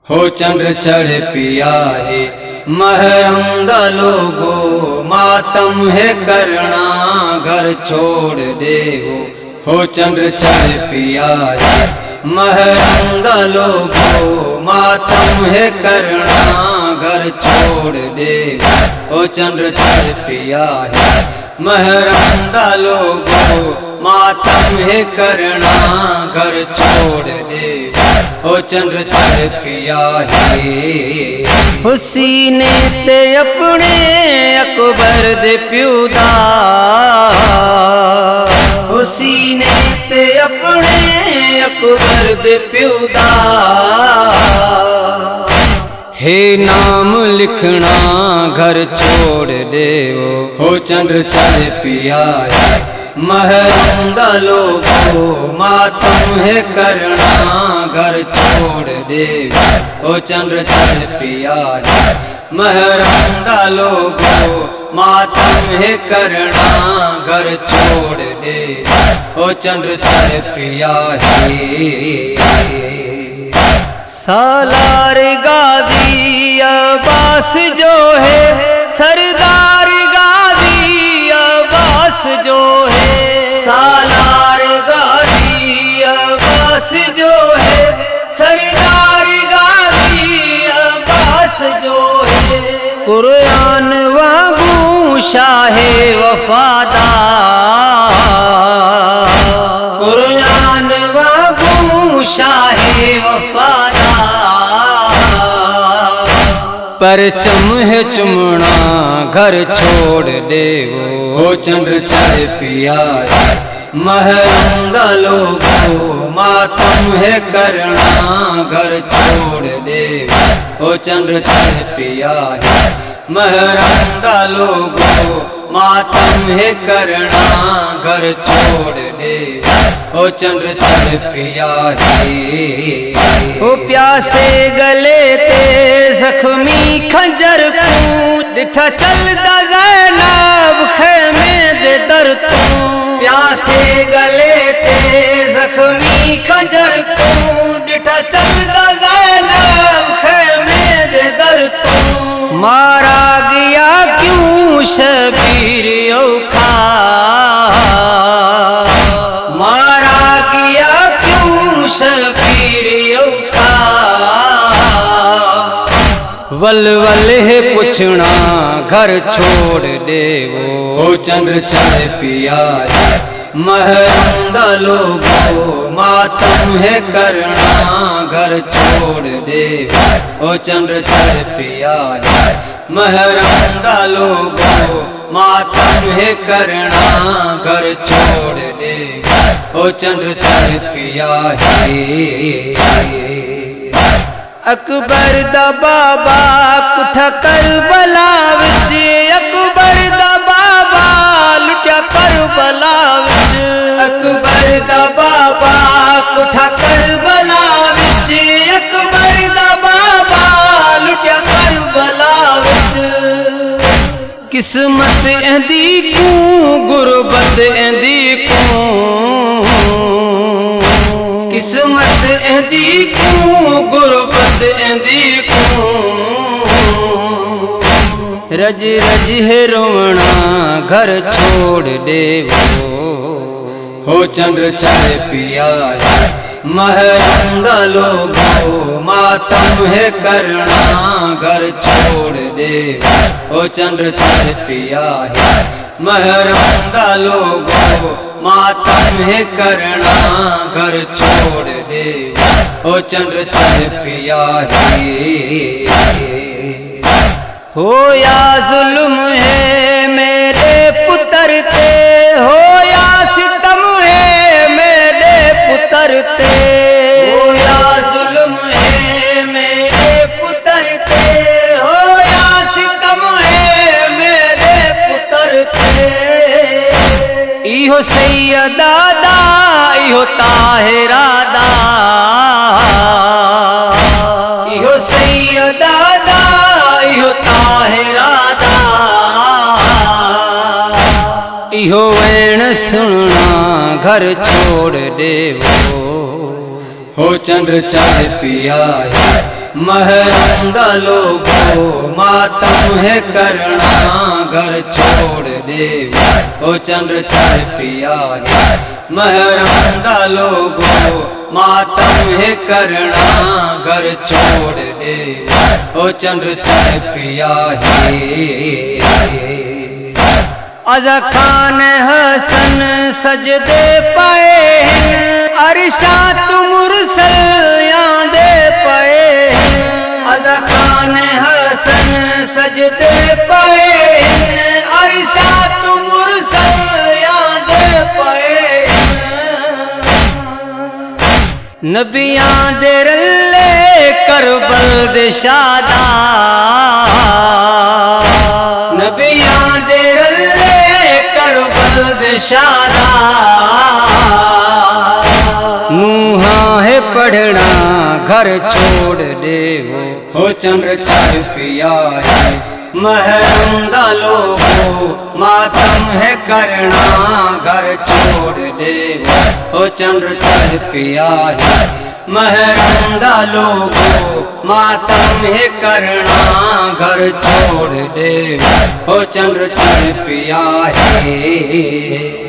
हो चंद्र चढ़ पिया है महरम दा लोगो, मातम है करना घर छोड़ देवो। हो चंद्र चढ़ पिया है महरम दा लोगो, मातम है करना घर छोड़ देवो। हो चंद्र चढ़ पिया है महरम दा लोगो, मातम है करना घर छोड़ देवो। हो चंद्र चढ़ पिया है हुसीने ते अपने अकबर दे प्यूदा, हुसीने ते अपने अकबर दे प्यूदा। हे नाम लिखना घर छोड़ देवो। हो चंद्र चढ़ पिया है महरम दा लोगो, मातम है करना घर छोड़ देवो। हो चंद्र चढ़ पिया है महरम दा लोगो, मातम है करना घर छोड़ देवो। हो चंद्र चढ़ पिया है सालार गाजी अब्बास जो है, सरदार गाजी अब्बास जो है। सालार गाजी अब्बास जो है, सरदार गाजी अब्बास जो है। कुरान वागू शाहे वफादार, कुरान वागू शाहे वफादार। परचम है चुमना घर छोड़ देवो। हो चंद्र चढ़ पिया है महरम दा लोगो, मातम है करना घर छोड़ देवो। हो चंद्र चढ़ पिया है महरम दा लोगो, मातम है करना घर छोड़ देवो। हो चंद्र चढ़ पिया है ओ प्यासे गले ते जख्मी खंजर को, डिठा चलदा ज़ैनब खेमे दे दर तू। प्यासे गले ते जख्मी खंजर को, डिठा चलदा ज़ैनब खेमे दे दर तू। मारा गया क्यों शबीर औखा, मारा गया क्यों शबीर औखा। वल वल है पूछना घर छोड़ देवो। हो चंद्र चढ़ पिया है महरम दा लोगो, मातम है करना घर छोड़ देवो। हो चंद्र चढ़ पिया है महरम दा लोगो, मातम है करना घर छोड़ देवो। हो चंद्र चढ़ पिया है अकबर दा बाबा कुठा करबला विच, अकबर दा बाबा लुटिया करबला विच। अकबर दा बाबा कुठा करबला विच, अकबर दा बाबा लुटिया करबला विच। किस्मत एंदी को गुरबत एंदी को, किस्मत एंदी को गुरबत एंदी को। रज रज है रोना घर छोड़ देवो। हो चंद्र चढ़ पिया है महरम दा लोगो, मातम है करना घर छोड़ देवो। हो चंद्र चढ़ पिया है महरम दा लोगो, मातम है करना घर छोड़ देवो। हो चंद्र चढ़ पिया है हो या जुल्म है मेरे पुत्र ते, हो या सितम है मेरे पुत्र ते। हो या जुल्म है मेरे पुत्र ते, हो या सितम है मेरे पुत्र ते। इहो सैयदा दा इहो ताहिरा दा, इहो सैयदा दा इहो ताहिरा दा। इहो वैण सुनना घर छोड़ देवो। हो चंद्र चढ़ पिया है महरम दा लोगो मातम है करना, घर छोड़ दे ओ चंद्र चाय पिया है। महरम दा लोगो मातम है करना, घर छोड़ दे ओ चंद्र चाय पिया है। अज़ा खान हसन सजदे पाए अरशात मुरसल यादे पाए। अज़ा खान हसन सजदे पाए अरशात मुरसल यादे पाए। नबियां दे रल्ले करबल दे शादा, नबियां दे रल्ले करबल दे शादा। मुहा है पढ़ना घर छोड़ दे हो चंद्र चाय पिया है। महरम दा लोगो मातम है करना, घर छोड़ दे हो चंद्र चाय पिया है। महरम दा लोगो मातम है करना, घर छोड़ दे हो चंद्र चाय पिया है।